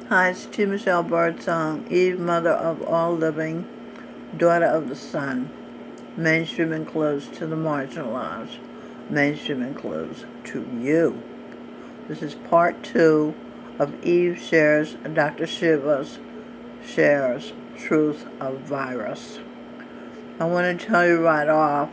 Hi, it's T. Michelle Birdsong, Eve, mother of all living, daughter of the sun. Mainstream includes to the marginalized. Mainstream includes to you. This is part 2 of Eve shares Dr. Shiva's shares truth of virus. I want to tell you right off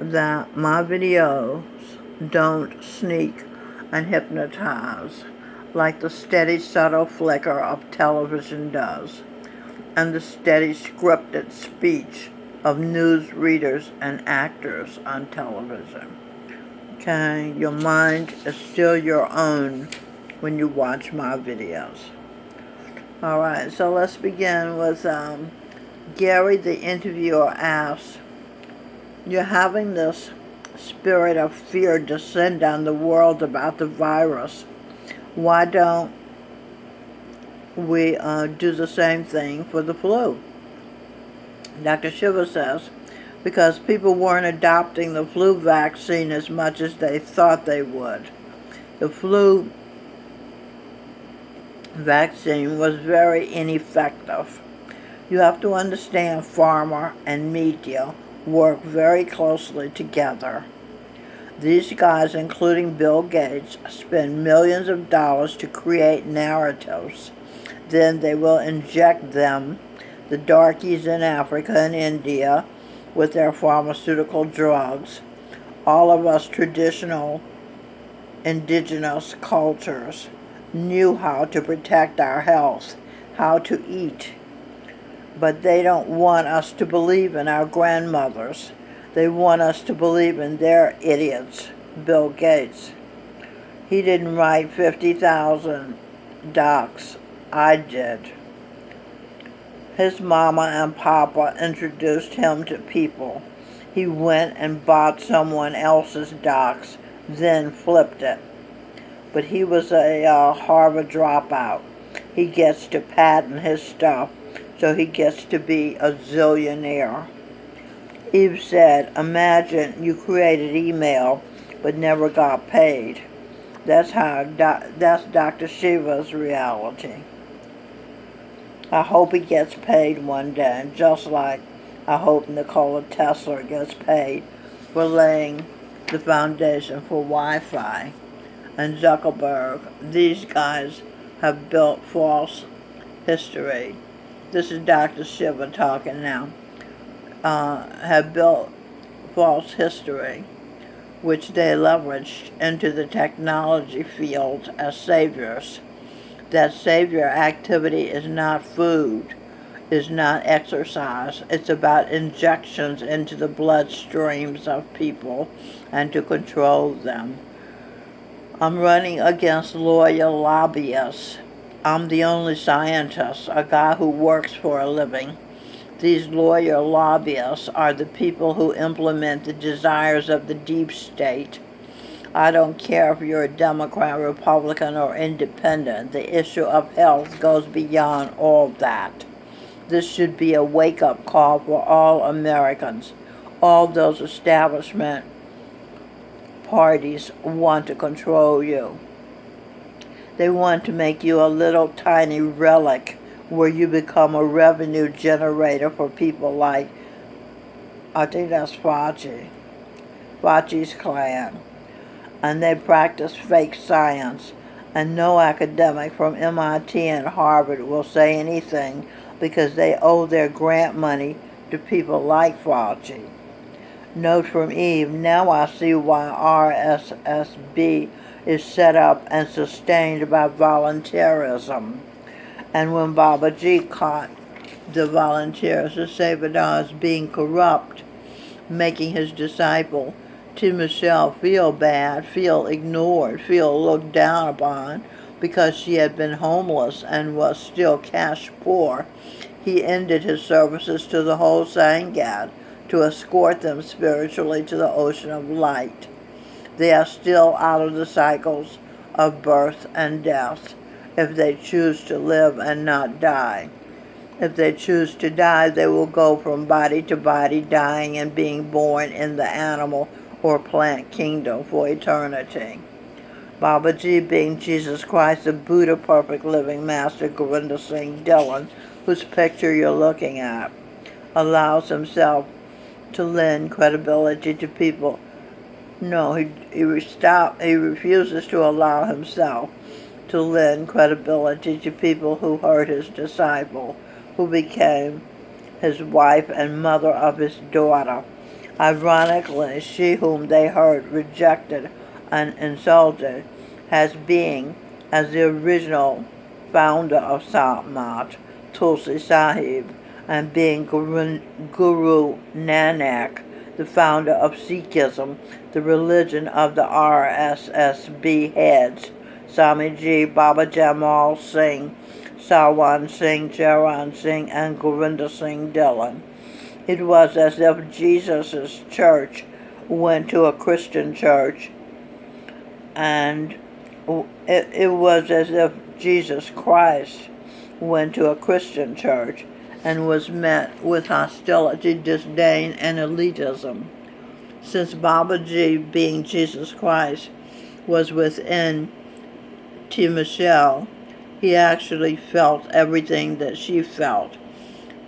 that my videos don't sneak and hypnotize like the steady, subtle flicker of television does, and the steady, scripted speech of news readers and actors on television. Okay, your mind is still your own when you watch my videos. Alright, so let's begin with Gary, the interviewer, asks, "You're having this spirit of fear descend on the world about the virus. Why don't we do the same thing for the flu?" Dr. Shiva says, because people weren't adopting the flu vaccine as much as they thought they would. The flu vaccine was very ineffective. You have to understand pharma and media work very closely together. These guys, including Bill Gates, spend millions of dollars to create narratives. Then they will inject them, the darkies in Africa and India, with their pharmaceutical drugs. All of us traditional indigenous cultures knew how to protect our health, how to eat. But they don't want us to believe in our grandmothers. They want us to believe in their idiots, Bill Gates. He didn't write 50,000 docs. I did. His mama and papa introduced him to people. He went and bought someone else's docs, then flipped it. But he was a Harvard dropout. He gets to patent his stuff, so he gets to be a zillionaire. Eve said, "Imagine you created email but never got paid." That's Dr. Shiva's reality. I hope he gets paid one day, just like I hope Nikola Tesla gets paid for laying the foundation for Wi-Fi. And Zuckerberg, these guys have built false history. This is Dr. Shiva talking now. Have built false history, which they leveraged into the technology field as saviors. That savior activity is not food, is not exercise. It's about injections into the bloodstreams of people and to control them. I'm running against lawyer lobbyists. I'm the only scientist, a guy who works for a living. These lawyer lobbyists are the people who implement the desires of the deep state. I don't care if you're a Democrat, Republican, or independent. The issue of health goes beyond all that. This should be a wake-up call for all Americans. All those establishment parties want to control you. They want to make you a little tiny relic where you become a revenue generator for people like, I think that's Fauci's clan. And they practice fake science. And no academic from MIT and Harvard will say anything because they owe their grant money to people like Fauci. Note from Eve, now I see why RSSB is set up and sustained by volunteerism. And when Babaji caught the volunteers to Savadar being corrupt, making his disciple Tim Michelle feel bad, feel ignored, feel looked down upon because she had been homeless and was still cash poor, he ended his services to the whole Sangad to escort them spiritually to the ocean of light. They are still out of the cycles of birth and death if they choose to live and not die. If they choose to die, they will go from body to body, dying and being born in the animal or plant kingdom for eternity. Babaji being Jesus Christ, the Buddha Perfect Living Master Govinda Singh Dillon, whose picture you're looking at, allows himself to lend credibility to people. No, he refuses to allow himself to lend credibility to people who hurt his disciple, who became his wife and mother of his daughter. Ironically, she whom they hurt, rejected, and insulted as the original founder of Satmat, Tulsi Sahib, and being Guru Nanak, the founder of Sikhism, the religion of the RSS heads, Swamiji Baba Jamal Singh, Sarwan Singh, Charan Singh, and Govinda Singh Dillon. It was as if Jesus' church went to a Christian church, and it was as if Jesus Christ went to a Christian church and was met with hostility, disdain, and elitism. Since Babaji, being Jesus Christ, was within T. Michelle, he actually felt everything that she felt.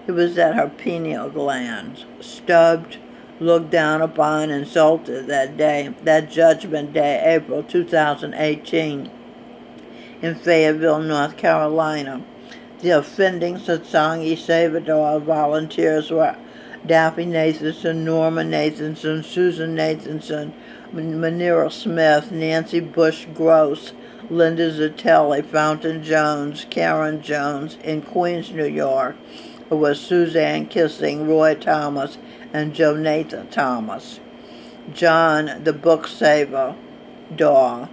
It was at her pineal gland, stubbed, looked down upon, insulted that Judgment Day, April 2018, in Fayetteville, North Carolina. The offending Satsangi Salvador volunteers were Daphne Nathanson, Norma Nathanson, Susan Nathanson, Manira Smith, Nancy Bush Gross, Linda Zitelli, Fountain Jones, Karen Jones in Queens, New York, who was Suzanne Kissing, Roy Thomas, and Jonathan Thomas. John, the book saver, Daw,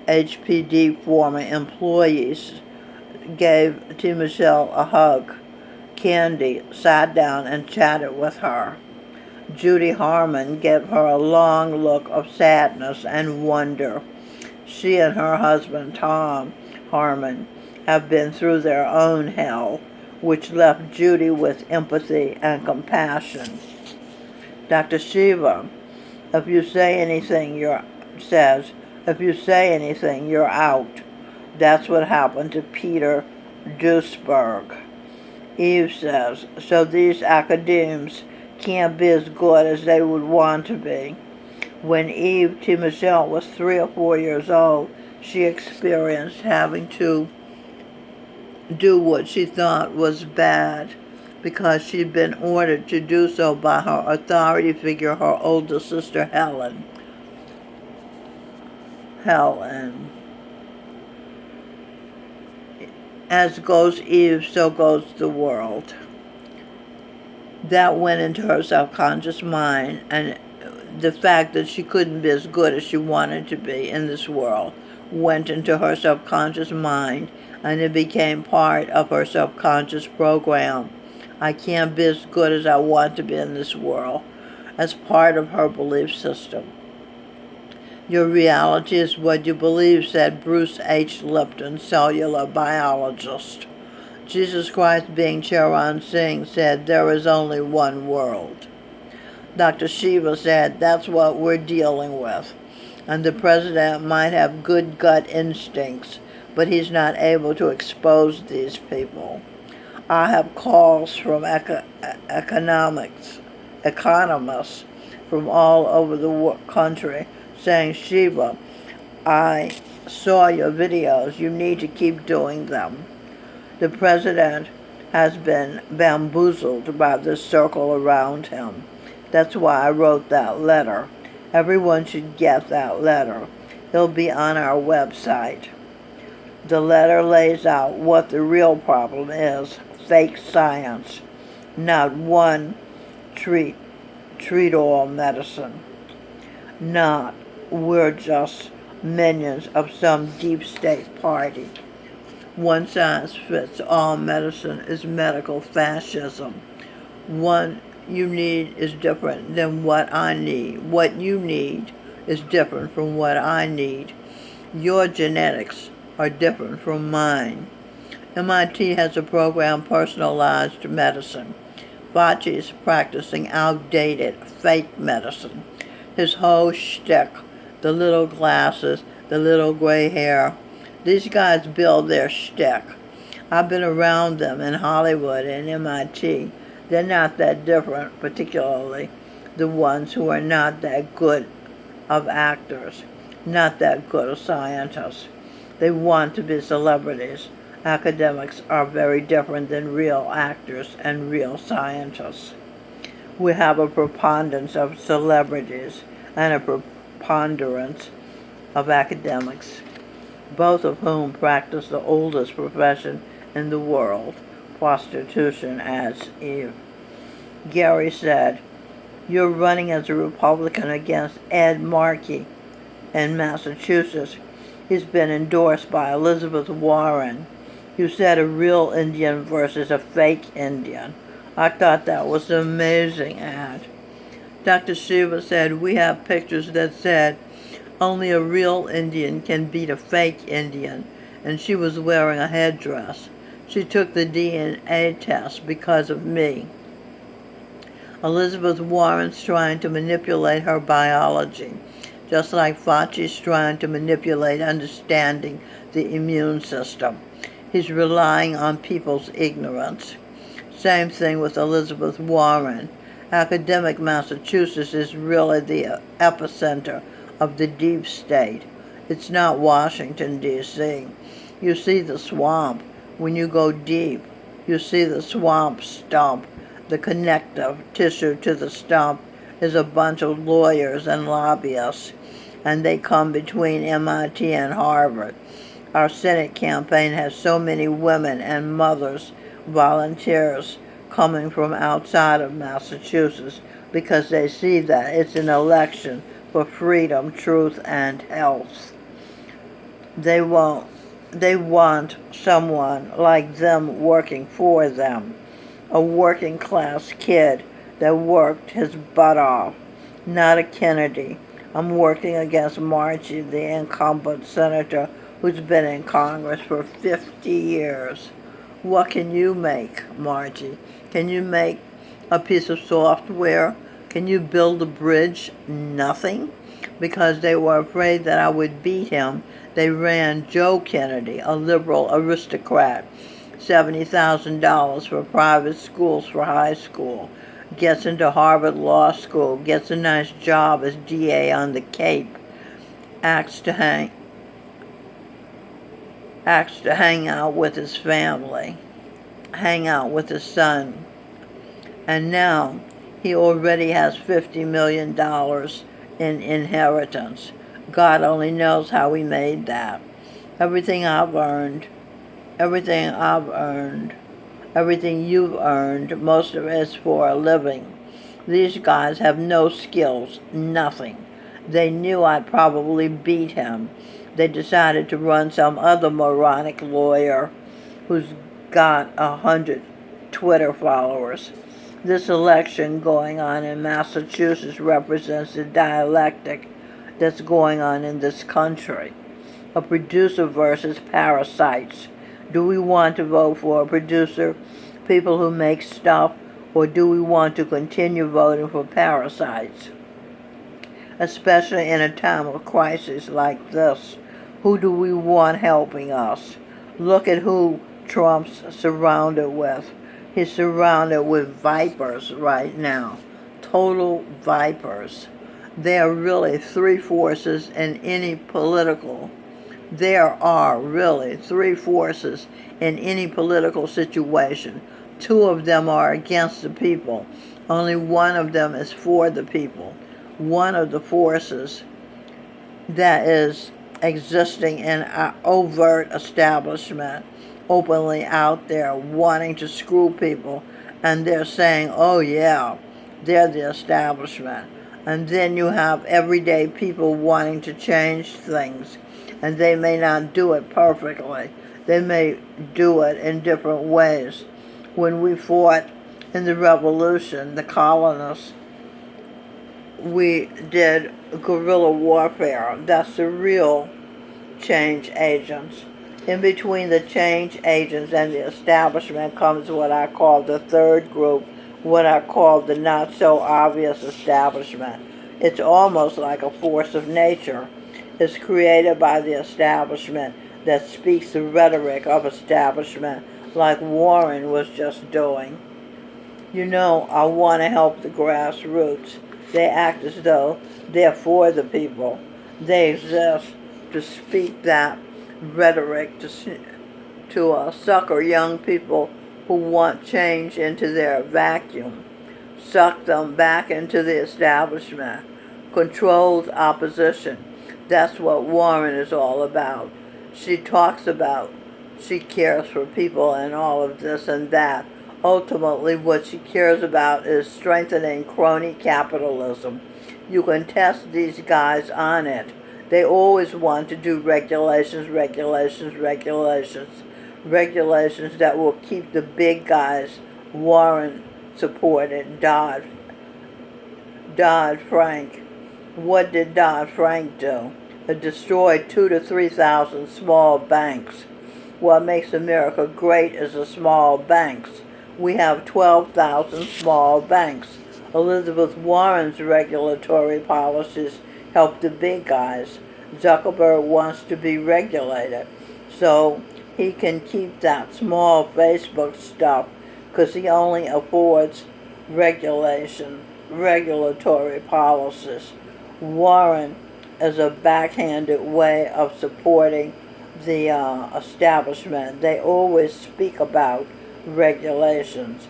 HPD former employees, gave T. Michelle a hug. Candy sat down and chatted with her. Judy Harmon gave her a long look of sadness and wonder. She and her husband, Tom Harmon, have been through their own hell, which left Judy with empathy and compassion. Dr. Shiva, if you say anything, you're out. That's what happened to Peter Duisberg. Eve says, so these academics can't be as good as they would want to be. When Eve T. Michelle was 3 or 4 years old, she experienced having to do what she thought was bad because she'd been ordered to do so by her authority figure, her older sister Helen. As goes Eve, so goes the world. That went into her subconscious mind, and the fact that she couldn't be as good as she wanted to be in this world went into her subconscious mind, and it became part of her subconscious program. I can't be as good as I want to be in this world, as part of her belief system. Your reality is what you believe, said Bruce H. Lipton, cellular biologist. Jesus Christ, being Charan Singh, said, there is only one world. Dr. Shiva said, that's what we're dealing with. And the president might have good gut instincts, but he's not able to expose these people. I have calls from economists from all over the country saying, Shiva, I saw your videos. You need to keep doing them. The president has been bamboozled by this circle around him. That's why I wrote that letter. Everyone should get that letter. It'll be on our website. The letter lays out what the real problem is: fake science, not one treat-all medicine. Not we're just minions of some deep state party. One size fits all medicine is medical fascism. One you need is different than what I need. What you need is different from what I need. Your genetics are different from mine. MIT has a program personalized medicine. Fauci's practicing outdated, fake medicine. His whole shtick, the little glasses the little gray hair. These guys build their shtick. I've been around them in Hollywood and MIT. They're not that different, particularly the ones who are not that good of actors, not that good of scientists. They want to be celebrities. Academics are very different than real actors and real scientists. We have a preponderance of celebrities and a preponderance of academics, both of whom practice the oldest profession in the world, prostitution, as Eve. Gary said, "You're running as a Republican against Ed Markey in Massachusetts. He's been endorsed by Elizabeth Warren. You said a real Indian versus a fake Indian." I thought that was an amazing ad. Dr. Shiva said, "We have pictures that said only a real Indian can beat a fake Indian," and she was wearing a headdress. She took the DNA test because of me. Elizabeth Warren's trying to manipulate her biology, just like Fauci's trying to manipulate understanding the immune system. He's relying on people's ignorance. Same thing with Elizabeth Warren. Academic Massachusetts is really the epicenter of the deep state. It's not Washington, D.C. You see the swamp. When you go deep, you see the swamp stump. The connective tissue to the stump is a bunch of lawyers and lobbyists, and they come between MIT and Harvard. Our Senate campaign has so many women and mothers, volunteers, coming from outside of Massachusetts because they see that it's an election for freedom, truth, and health. They want someone like them working for them, a working class kid that worked his butt off, not a Kennedy. I'm working against Margie, the incumbent senator who's been in Congress for 50 years. What can you make, Margie? Can you make a piece of software? Can you build a bridge? Nothing. Because they were afraid that I would beat him, they ran Joe Kennedy, a liberal aristocrat, $70,000 for private schools for high school, gets into Harvard Law School, gets a nice job as DA on the Cape, acts to hang out with his family, hang out with his son, and now he already has $50 million in inheritance. God only knows how he made that. Everything you've earned, most of it is for a living. These guys have no skills, nothing. They knew I'd probably beat him. They decided to run some other moronic lawyer who's got 100 Twitter followers. This election going on in Massachusetts represents the dialectic that's going on in this country. A producer versus parasites. Do we want to vote for a producer, people who make stuff, or do we want to continue voting for parasites? Especially in a time of crisis like this, who do we want helping us? Look at who Trump's surrounded with. He's surrounded with vipers right now, total vipers. There are really three forces in any political situation. Two of them are against the people. Only one of them is for the people. One of the forces that is existing in our overt establishment, openly out there wanting to screw people, and they're saying, oh yeah, they're the establishment. And then you have everyday people wanting to change things, and they may not do it perfectly. They may do it in different ways. When we fought in the Revolution, the colonists, we did guerrilla warfare. That's the real change agents. In between the change agents and the establishment comes what I call the third group, what I call the not so obvious establishment. It's almost like a force of nature. is created by the establishment that speaks the rhetoric of establishment, like Warren was just doing. You know, I want to help the grassroots. They act as though they're for the people. They exist to speak that rhetoric to sucker young people who want change into their vacuum, suck them back into the establishment, controlled opposition. That's what Warren is all about. She talks about she cares for people and all of this and that. Ultimately, what she cares about is strengthening crony capitalism. You can test these guys on it. They always want to do regulations, regulations, regulations. Regulations that will keep the big guys, Warren supported, Dodd-Frank. What did Dodd-Frank do? It destroyed 2,000 to 3,000 small banks. What makes America great is the small banks. We have 12,000 small banks. Elizabeth Warren's regulatory policies help the big guys. Zuckerberg wants to be regulated, so he can keep that small Facebook stuff because he only affords regulatory policies. Warren is a backhanded way of supporting the establishment. They always speak about regulations.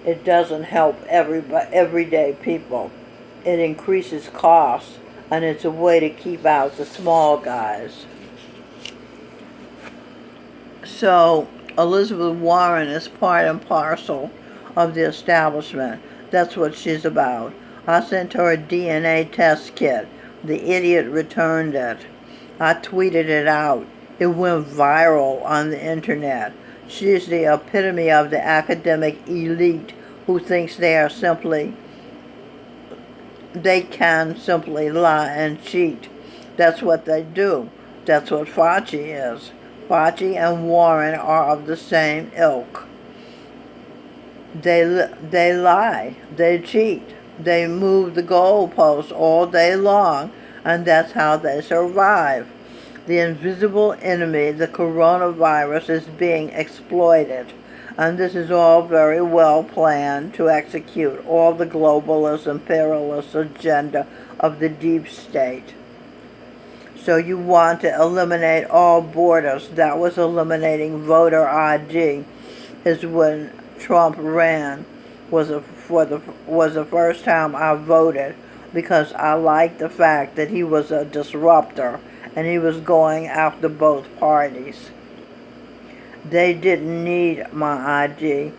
It doesn't help everyday people. It increases costs, and it's a way to keep out the small guys. So Elizabeth Warren is part and parcel of the establishment. That's what she's about. I sent her a DNA test kit. The idiot returned it. I tweeted it out. It went viral on the internet. She is the epitome of the academic elite who thinks they can simply lie and cheat. That's what they do. That's what Fauci is. Fauci and Warren are of the same ilk. They lie. They cheat. They move the goalposts all day long, and that's how they survive. The invisible enemy, the coronavirus, is being exploited, and this is all very well planned to execute all the globalist, imperialist agenda of the deep state. So you want to eliminate all borders. That was eliminating voter ID. Is when Trump ran was the first time I voted, because I liked the fact that he was a disruptor and he was going after both parties. They didn't need my ID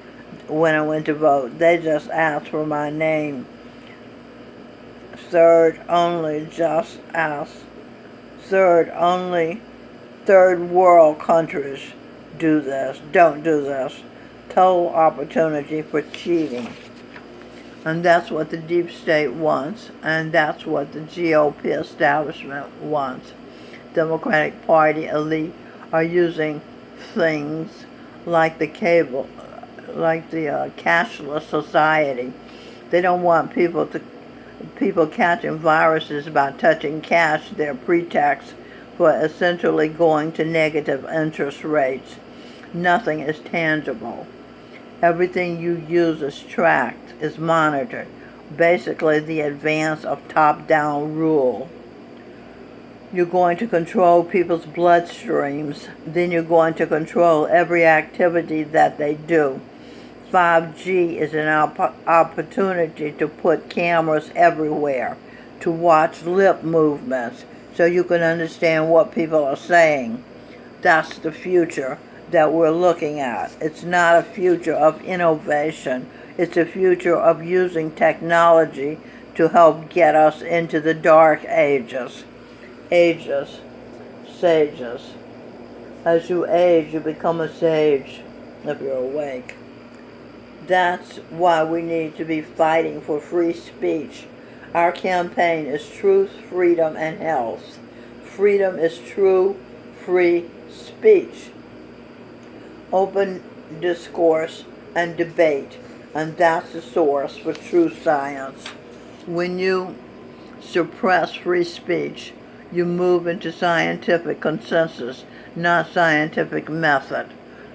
when I went to vote. They just asked for my name. Third world countries do this. Don't do this. Total opportunity for cheating. And that's what the deep state wants, and that's what the GOP establishment wants. Democratic Party elite are using things like the cashless society. They don't want people catching viruses by touching cash. Their pretext for essentially going to negative interest rates. Nothing is tangible. Everything you use is tracked, is monitored. Basically, the advance of top-down rule. You're going to control people's bloodstreams. Then you're going to control every activity that they do. 5G is an opportunity to put cameras everywhere, to watch lip movements, so you can understand what people are saying. That's the future that we're looking at. It's not a future of innovation. It's a future of using technology to help get us into the dark ages. Sages. As you age, you become a sage if you're awake. That's why we need to be fighting for free speech. Our campaign is truth, freedom, and health. Freedom is true, free speech. Open discourse and debate, and that's the source for true science. When you suppress free speech, You move into scientific consensus, not scientific method.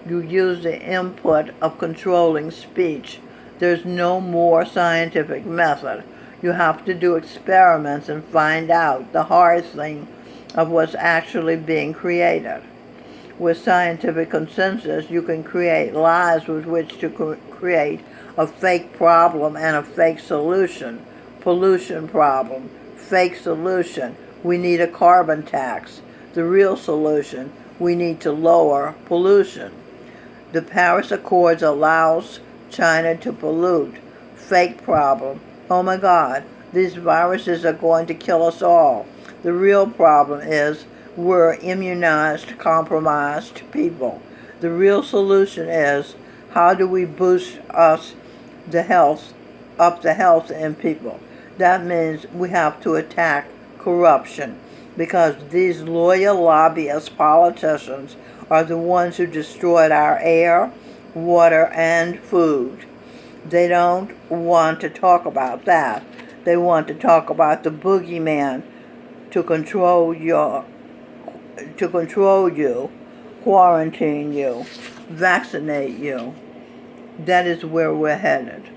You use the input of controlling speech. There's no more scientific method. You have to do experiments and find out the hard thing of what's actually being created. With scientific consensus, you can create lies with which to create a fake problem and a fake solution. Pollution problem, fake solution. We need a carbon tax. The real solution, we need to lower pollution. The Paris Accords allows China to pollute. Fake problem. Oh my God, these viruses are going to kill us all. The real problem is we're immunized, compromised people. The real solution is how do we boost the health in people. That means we have to attack corruption because these loyal lobbyist politicians are the ones who destroyed our air, water, and food. They don't want to talk about that. They want to talk about the boogeyman to control you, quarantine you, vaccinate you. That is where we're headed.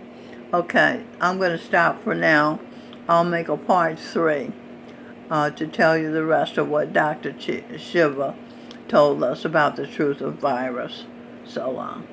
Okay, I'm going to stop for now. I'll make a part 3 to tell you the rest of what Dr. Shiva told us about the truth of virus. So long.